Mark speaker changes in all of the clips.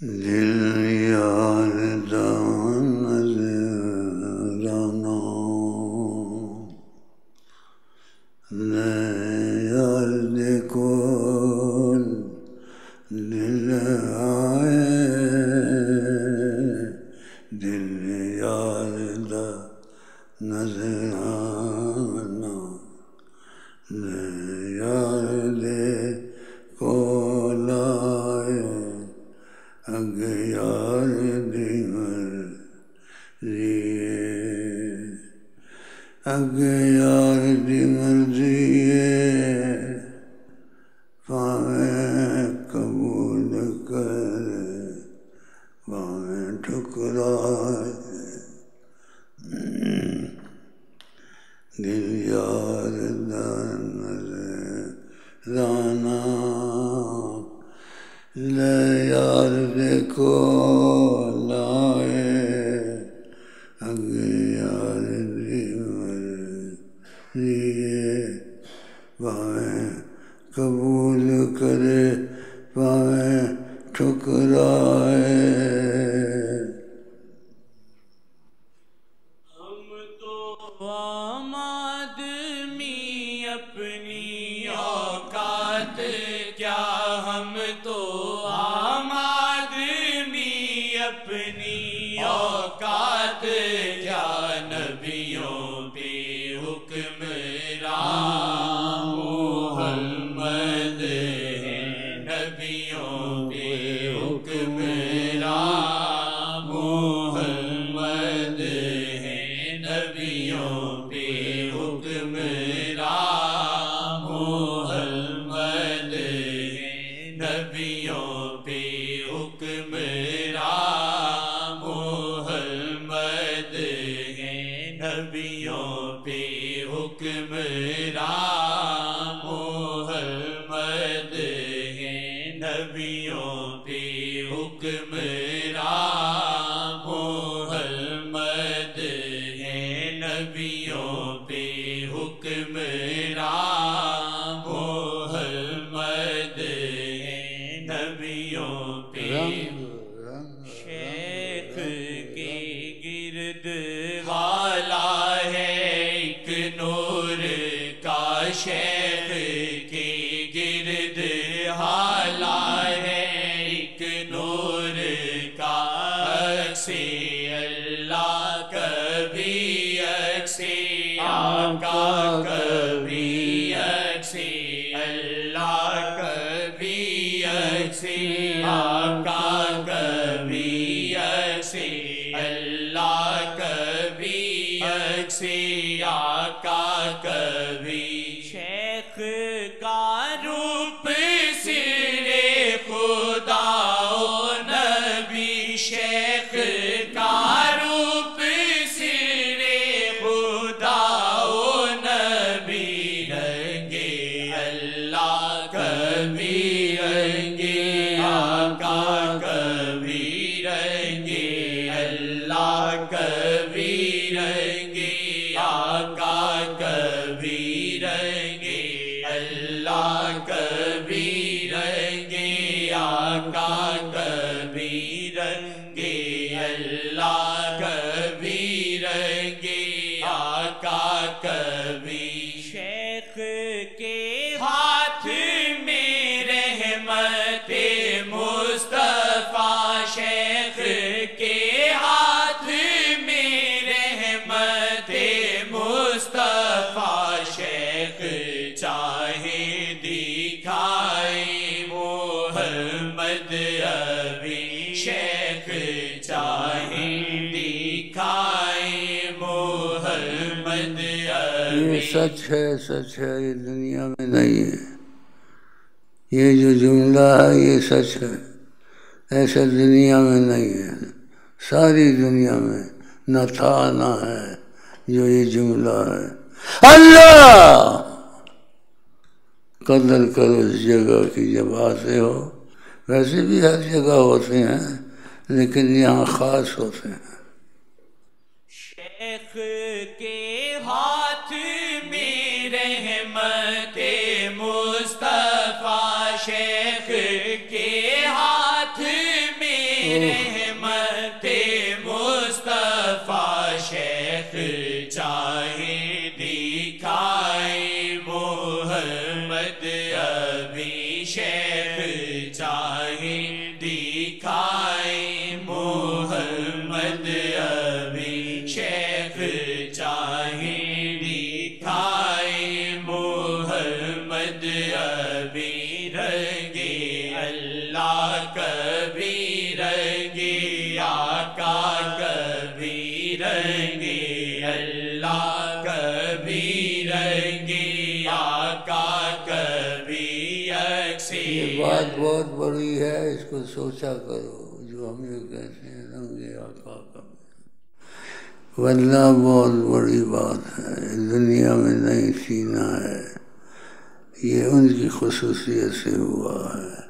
Speaker 1: دل یار نظرانا یار دیکھو دل آئے دل یار دا نظرانا یار دیکھو لائے اگ یار دی مرضی اگ یار دی مرضی پاویں قبول کر پاویں ٹھکرائے دل یار دا نظرانا یار دیکھو لائے اگ یار دی مرضی پاویں قبول کرے پاویں ٹھکرائے
Speaker 2: ہم تو عام آدمی اپنی اوقات کیا ہم تو عام آدمی اپنی اوقات کیا نبیوں پہ حکمران محمد ہے نبیوں پہ حکمران محمد ہے نبیوں پہ حکمران محمد ہے نبیوں پہ حکمران محمد ہے نبیوں پہ حکمران محمد ہے نبیوں پہ حکمران محمد ہے نبیوں پہ حکمران محمد ہے نبیوں پہ شیخ کے گرد والا ہے ایک نور کا شیخ کے گرد حالا ہے ایک نور کا عکس اللہ کبھی عکس آقا کبھی عکس اللہ کبھی عکس آقا کبھی عکس اللہ کبھی عکس آقا کبھی شیخ کا روپ سر خدا و نبی شیخ کا روپ سر خدا و نبی رنگے اللہ کبھی رنگے آقا کبھی رنگے اللہ کبھی رنگے آقا کبھی رنگے اللہ کبھی رنگے آقا کبھی رنگے اللہ کبھی رنگے آقا کبھی شیخ کے ہاتھ میں رحمت مصطفیٰ شیخ کے ہاتھ میں رحمت مصطفیٰ شیخ چاہے دکھائے محمد ابھی شیخ چاہے دکھائے محمد ابھی
Speaker 1: یہ سچ ہے یہ دنیا میں نہیں ہے یہ جو جملہ ہے یہ سچ ہے ایسا دنیا میں نہیں ہے ساری دنیا میں نہ تھا نہ ہے جو یہ جملہ ہے اللہ قدر کرو اس جگہ کی جب آتے ہو ویسے بھی ہر جگہ ہوتے ہیں لیکن یہاں خاص ہوتے ہیں
Speaker 2: شیخ کے ہاتھ میں رحمت مصطفیٰ شیخ کے ہاتھ میں رحمت مصطفیٰ شیخ چاہے دکھائے محمد ابھی شیخ چاہے دکھائے محمد ابھی شیخ چاہے دکھائے محمد ابھی رنگے اللہ کبھی رنگے آقا کبھی رنگے اللہ کبھی رنگے آقا کبھی
Speaker 1: یہ بات بہت بڑی ہے، اس کو سوچا کرو جو ہم یہ کہتے ہیں رنگے آقا کا، ورنہ بہت بڑی بات ہے، دنیا میں نہیں سینا ہے۔ یہ ان کی خصوصیت سے ہوا ہے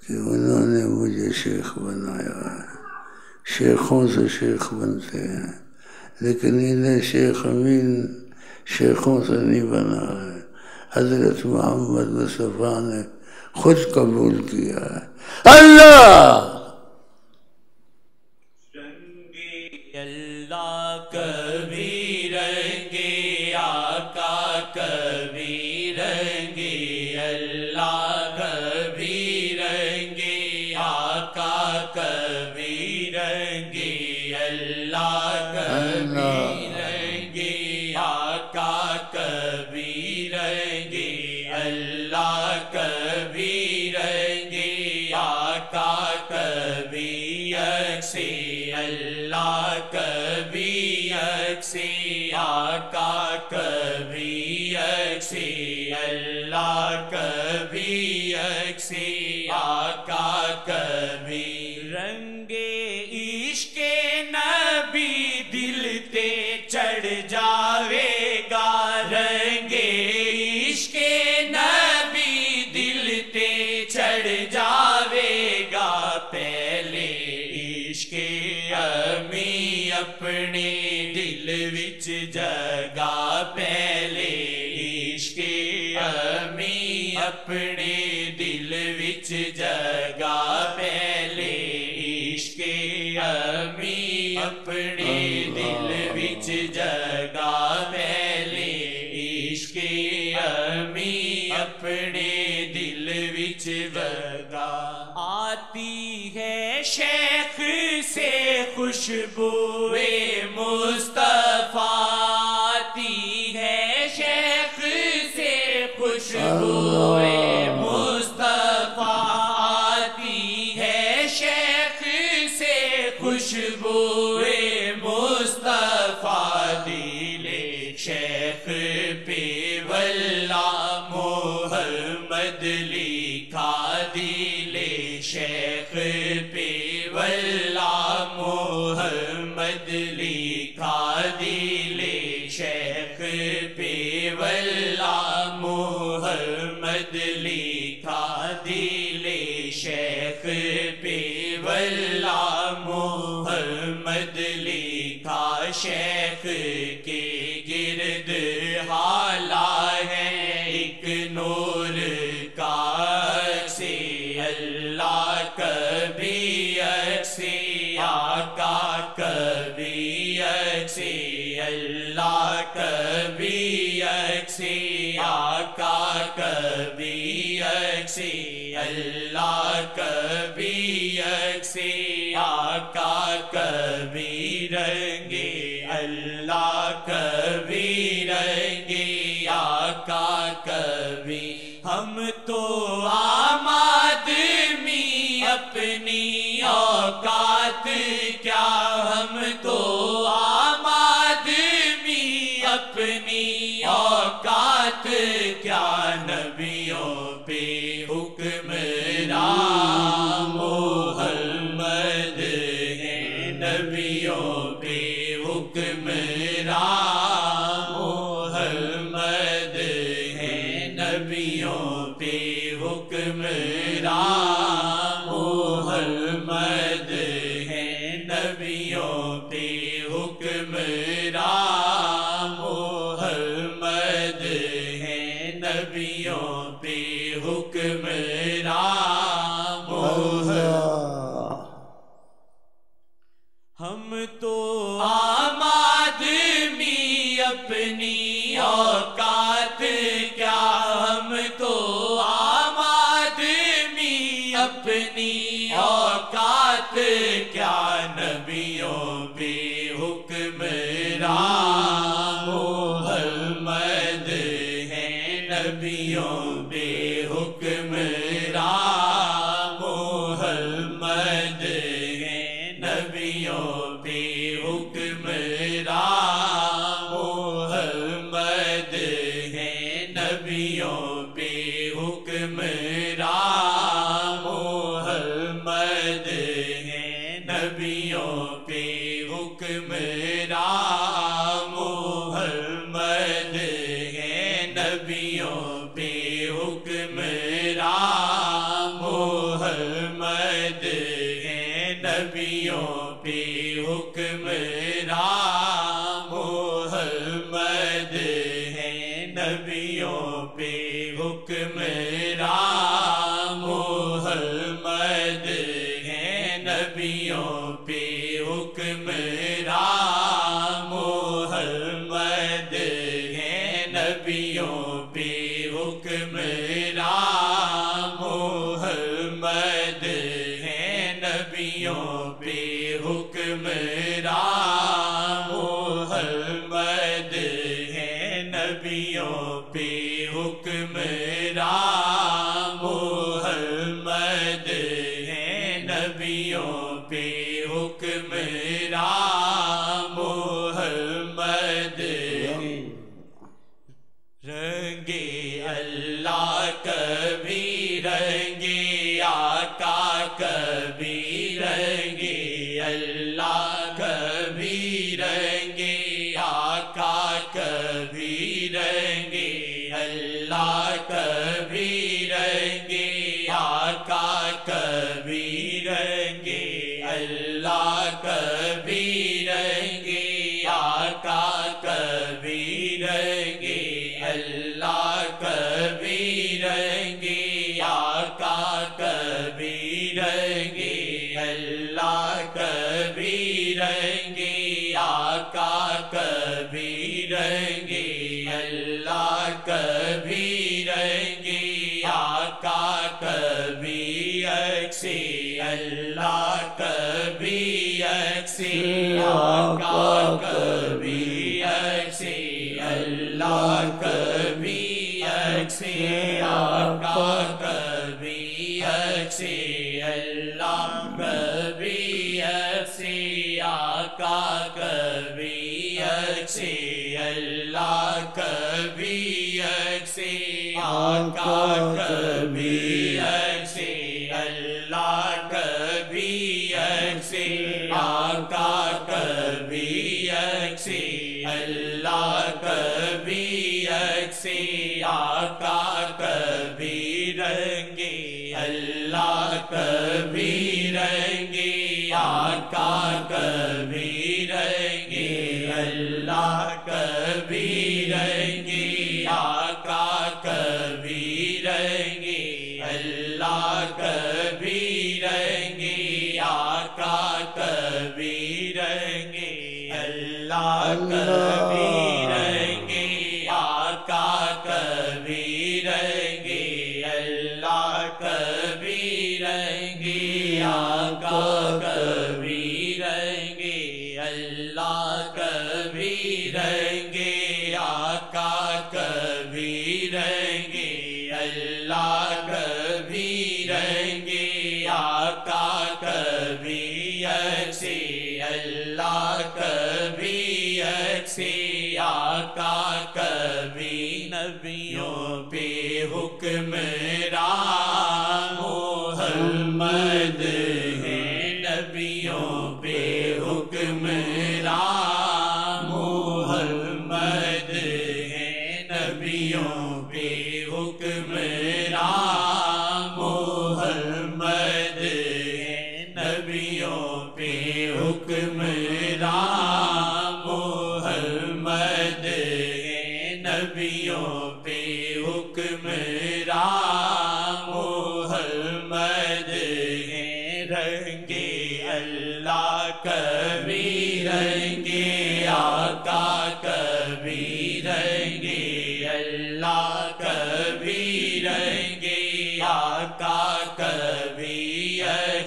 Speaker 1: کہ انہوں نے مجھے شیخ بنایا ہے۔ شیخوں سے شیخ بنتے ہیں، لیکن انہیں شیخ امین شیخوں سے نہیں بنا ہے، حضرت محمد مصطفیٰ نے خود قبول کیا ہے۔ اللہ
Speaker 2: رنگے اللہ کبھی رنگے آقا کبھی رنگے اللہ کبھی رنگے آقا کبھی رنگے اللہ کبھی رنگے آقا کبھی رنگے اللہ کبھی رنگے آقا کبھی یکسے اللہ کبھی یکسے آقا کبھی یکسے اللہ کبھی یکسے آقا کبھی رنگے عشق نبی دل تے چڑھ جاوے گا رنگے عشق نبی دل تے چڑھ جاوے گا پہلے عشق امی اپنے دل وچ جگا پہلے عشق امی اپنے دل وچ جگا پہلے عشق امی اپنے دل وچ جگا پہلے عشق امی اپنے دل وچ جگا آتی ہے شیخ سے خوشبوئے مصطفیٰ آتی ہے شیخ سے خوشبوئے مصطفیٰ آتی ہے شیخ سے خوشبوئے مصطفیٰ دل شیخ پہ واللہ محمد لکھا دل شیخ پہ واللہ محمد لکھا دل شیخ پہ واللہ محمد لکھا دل شیخ پہ واللہ محمد لکھا شیخ کے گرد حالہ ہے ایک نور کا سے اللہ کبھی سے آقا کبھی سے اللہ کبھی سے آقا کبھی سے اللہ کبھی سے آقا کبھی رنگے اللہ کبھی رنگے آقا کبھی ہم تو عام آدمی اپنی اوقات کیا ہم تو عام آدمی اپنی اوقات کیا نبیوں پہ حکمران محمد ہے نبیوں پہ حکمران محمد ہے نبیوں پہ حکمران محمد ہے نبیوں پہ حکمران اوقات کیا نبیوں پہ حکمران محمد ہے نبیوں پہ حکمران محمد ہے نبیوں پہ حکمران محمد ہے نبیوں پہ حکمران محمد ہے نبیوں پہ حکمران محمد ہے نبیوں پہ حکمران محمد ہے نبیوں پہ حکمران محمد ہے نبیوں پہ حکمران محمد ہے نبیوں پہ حکمران محمد ہے نبیوں پہ حکمران محمد ہے نبیوں پہ حکمران محمد ہے نبیوں پہ حکمران محمد ہے نبیوں پہ حکمران محمد رنگے اللہ کبھی رنگے آقا کبھی رنگے اللہ کبھی رنگے آقا کبھی رنگے اللہ کبھی رنگے آقا کبھی رنگے اللہ کبھی رنگے آقا کبھی رنگے اللہ کبھی رنگے آقا کبھی رنگے اللہ کبھی رنگے آقا کبھی رنگے اللہ کبھی رنگے آقا کبھی اکسی اللہ کبھی اکسی آقا کبھی اکسی اللہ کبھی اکسی آقا کبھی اکسی اللہ کبھی اکسی آقا کبھی اکسی اللہ کبھی اکسی آقا کبھی اکسی اللہ کبھی اکسی آقا کبھی اکسی اللہ کبھی اکسی آقا کبھی رنگے اللہ کبھی رنگے آقا کبھی رنگے اللہ کبھی رنگے آقا کبھی رنگے اللہ کبھی رنگے آقا کبھی رنگے اللہ کبھی رنگے آقا کبھی رنگے اللہ کبھی رنگے آقا کبھی رنگے اللہ کبھی رنگے آقا کبھی رنگے اللہ کبھی رنگے آقا کبھی اکسی اللہ کبھی اکسی آقا کبھی نبیوں پہ حکمران محمد ہے نبیوں پہ حکمران محمد ہے نبیوں پہ حکمران محمد ہے نبیوں پہ حکمران محمد ہے نبیوں پہ حکمران محمد ہے رنگے اللہ کبھی رنگے آقا کبھی رنگے اللہ کبھی رنگے آقا کبھی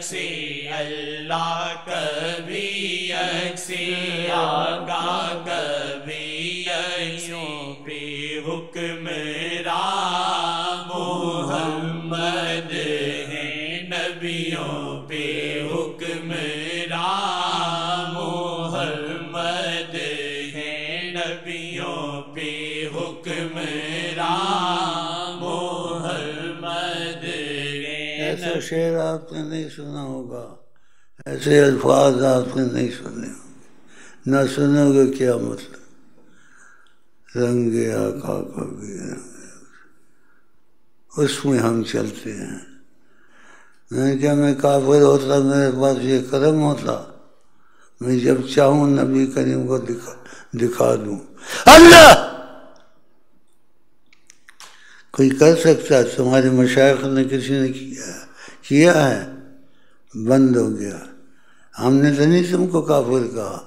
Speaker 2: یکسی اللہ کبھی یکسی آقا کبھی یکسیوں پہ حکمراں محمد ہیں نبیوں پہ حکمراں محمد ہیں نبیوں پہ حکمراں محمد ہیں
Speaker 1: ایسا شعر آپ نے نہیں سنا ہوگا، ایسے الفاظ آپ نے نہیں سنے ہوں گے، نہ سنو گے کیا مطلب رنگ آقا کا بھی اس میں ہم چلتے ہیں۔ نہیں کہ میں کافر ہوتا میرے پاس یہ کرم ہوتا میں جب چاہوں نبی کریم کو دکھا دوں۔ اللہ کوئی کر سکتا ہے؟ تمہارے مشائخ نے کسی نے کیا ہے؟ بند ہو گیا۔ ہم نے تو نہیں تم کو کافر کہا،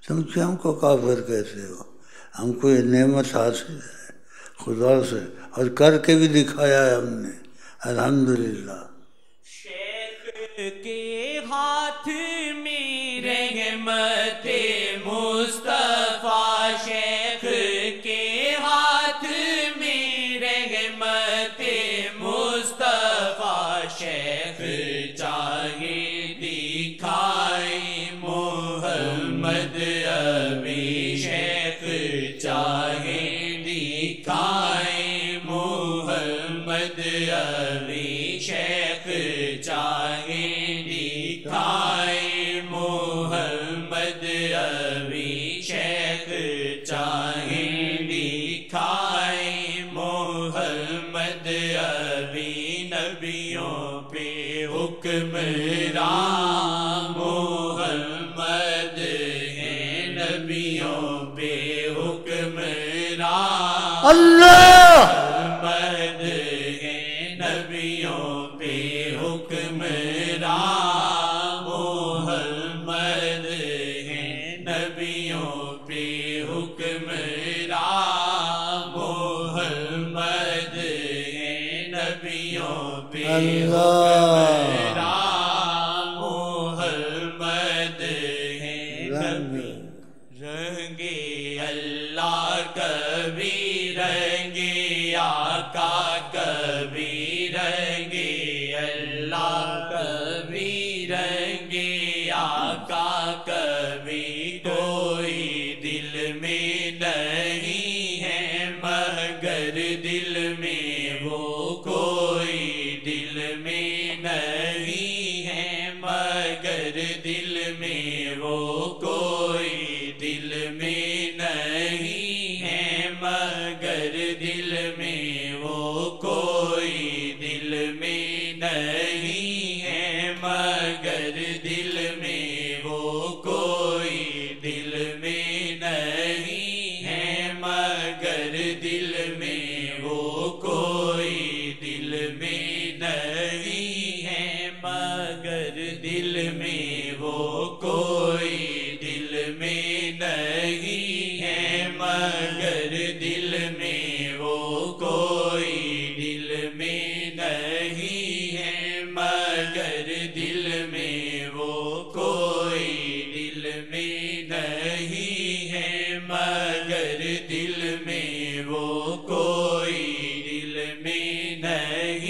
Speaker 1: تم ہم کو کافر کہتے ہو؟ ہم کو یہ نعمت حاصل ہے خدا سے اور کر کے بھی دکھایا ہے ہم نے، الحمدللہ۔
Speaker 2: شیخ کے ہاتھ میں رحمت مصطفیٰ، شیخ کے ہاتھ میں رحمت مصطفیٰ، شیخ چاہے دکھائے محمد ابھی، شیخ چاہے دکھائے محمد ابھی، شیخ چاہے دکھائے محمد ابھی، شیخ چاہے دکھائے محمد ابھی، نبیوں پہ حکمراں محمد ہیں نبیوں پہ حکمراں
Speaker 1: اللہ
Speaker 2: محمد ہیں نبیوں پہ حکمراں محمد ہیں نبیوں پہ حکمراں محمد ہیں نبیوں پہ حکمراں محمد ہیں نبی۔ رنگے اللہ کبھی رنگے آقا کبھی رنگے اللہ کبھی رنگے آقا کبھی، کوئی دل میں نہیں ہے مگر دل میں وہ، کوئی دل میں نہیں ہے مگر دل میں وہ، کوئی دل میں نہیں ہے مگر دل میں وہ، کوئی دل میں نہیں ہے مگر دل میں وہ، کوئی دل میں نہیں ہے مگر دل میں وہ، کوئی دل میں نہیں ہے مگر دل میں وہ، کوئی دل میں نہیں ہے مگر دل میں وہ، کوئی دل میں نہیں ہے مگر دل میں وہ، کوئی دل میں نہیں ہے مگر دل میں وہ، کوئی دل میں نہیں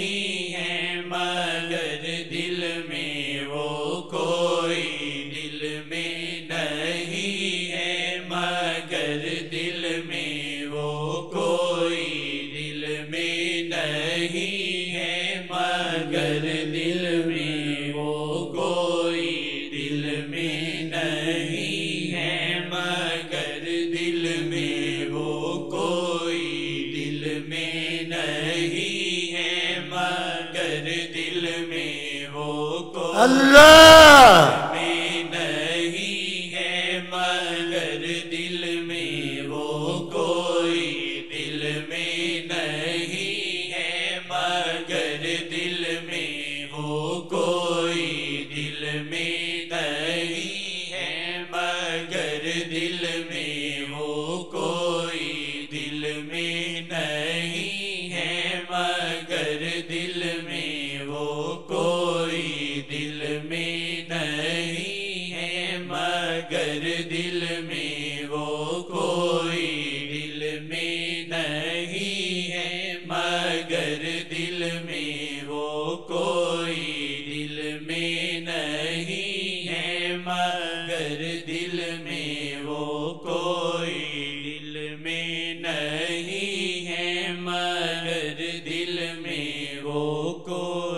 Speaker 2: ہے مگر دل میں وہ، کوئی دل میں نہیں ہے مگر دل میں وہ، کوئی دل میں نہیں ہے مگر دل میں وہ، کوئی دل میں نہیں ہے مگر دل میں وہ، کوئی دل میں نہیں ہے مگر دل میں وہ، کوئی
Speaker 1: اللہ
Speaker 2: میں نہیں ہے مگر دل میں وہ، کوئی دل میں نہیں ہے مگر دل میں وہ، کوئی دل میں نہیں ہے مگر دل میں وہ، کوئی دل میں نہیں ہے مگر دل میں وہ، کوئی دل میں کوئی